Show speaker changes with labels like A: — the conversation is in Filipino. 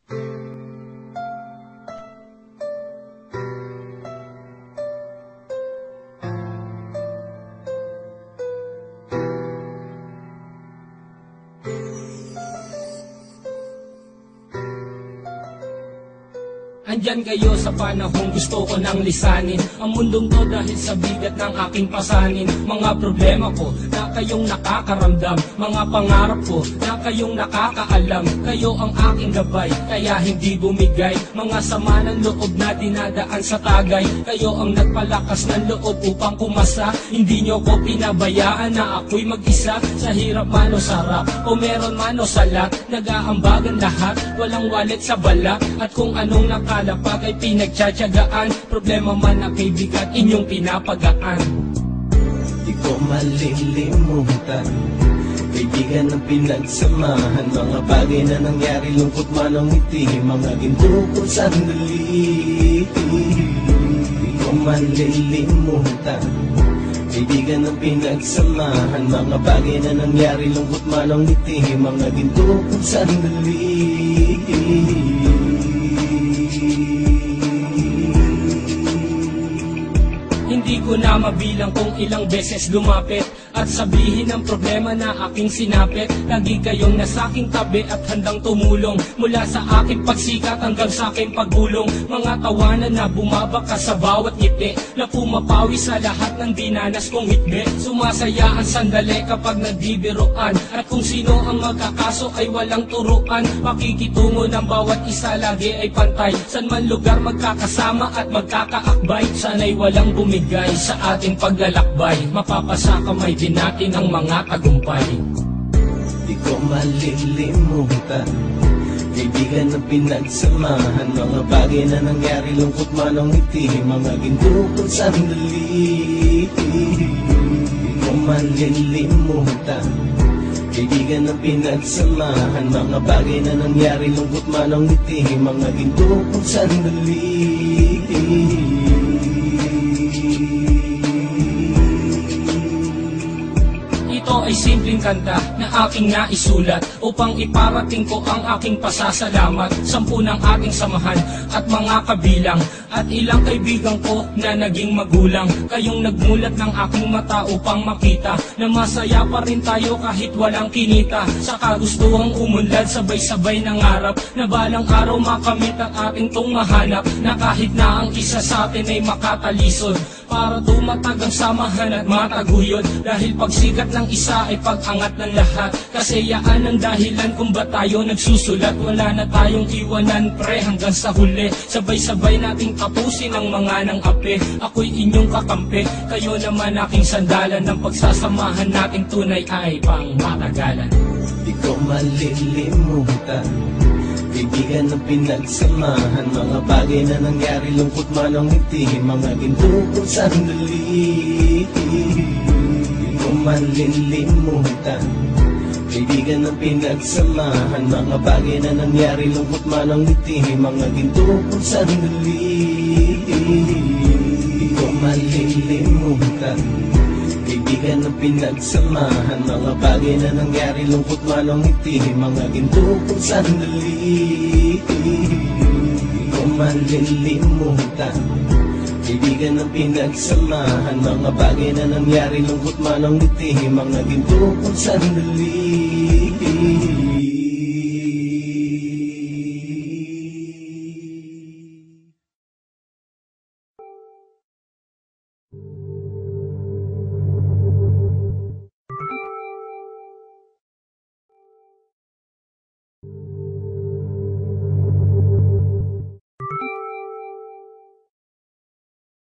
A: Andyan kayo sa panahong gusto ko nang lisanin ang mundong to dahil sa bigat ng aking pasanin. Mga problema ko na kayong nakakaramdam, mga pangarap ko na kayong nakakaalam. Kayo ang aking gabay, kaya hindi bumigay. Mga sama ng loob na dinadaan sa tagay. Kayo ang nagpalakas ng loob upang kumasa. Hindi nyo ko pinabayaan na ako'y mag-isa. Sa hirap man o sarap, o meron man o salat, nag-aambagan lahat, walang walit sa balak. At kung anong nakalapag ay pinagtsatsagaan, problema man na kaibigan, inyong pinapagaan.
B: Di ko malilimutan, kaibigan ng pinagsamahan, mga bagay na nangyari, lungkot man ang ngiti, mga ginto kong sandali. Di ko malilimutan, kaibigan ng pinagsamahan, mga bagay na nangyari, lungkot man ang ngiti, mga ginto kong sandali.
A: Hindi ko na mabilang kung ilang beses lumapit at sabihin ang problema na aking sinapit. Lagi kayong nasa aking tabi at handang tumulong, mula sa aking pagsikat hanggang sa aking paggulong. Mga tawanan na bumabaka sa bawat ngiti, na pumapawi sa lahat ng dinanas kong hitbi. Sumasaya ang sandali kapag nagbibiruan, at kung sino ang magkakaso ay walang turuan. Pakikitungo ng bawat isa lagi ay pantay, san man lugar magkakasama at magkakaakbay. Sana'y walang bumigay sa ating paglalakbay, mapapasa kamay din natin ang mga tagumpay.
B: Di ko malilimutan, kaibigan ng pinagsamahan, mga bagay na nangyari, lungkot man ang ngiti, mga ginto kong sandali. Di ko malilimutan, kaibigan ng pinagsamahan, mga bagay na nangyari, lungkot man ang ngiti, mga ginto kong sandali.
A: Ito ay simpleng kanta na aking naisulat upang iparating ko ang aking pasasalamat. 10 ng ating samahan at mga kabilang, at ilang kaibigan ko na naging magulang. Kayong nagmulat ng aking mata upang makita na masaya pa rin tayo kahit walang kinita. Sa kagustuhang umunlad, sabay-sabay nangarap na balang araw makamit ang ating tong mahanap, na kahit na ang isa sa atin ay makatalisod, para tumatag ang samahan at mataguyod. Dahil pagsikat ng isa ay pag-angat ng lahat, kasi yaan ang dahilan kung ba tayo nagsusulat. Wala na tayong iwanan pre hanggang sa huli, sabay-sabay nating tapusin ang mga nang ape. Ako'y inyong kakampi, kayo naman aking sandalan, ng pagsasamahan nating tunay ay pang matagalan.
B: Di ko malilimutan, kaibigan ng pinagsamahan, mga bagay na nangyari, lungkot man ang ngiti, mga ginto kong sandali. Di ko malilimutan, kaibigan ng pinagsamahan, mga bagay na nangyari, lungkot man ang ngiti, mga ginto kong sandali. Di ko malilimutan, kaibigan ng pinagsamahan, mga bagay na nangyari, lungkot man ang ngiti, mga ginto kong sandali. Di ko malilimutan, kaibigan ng pinagsamahan, mga bagay na nangyari, lungkot man ang ngiti, mga ginto kong sandali.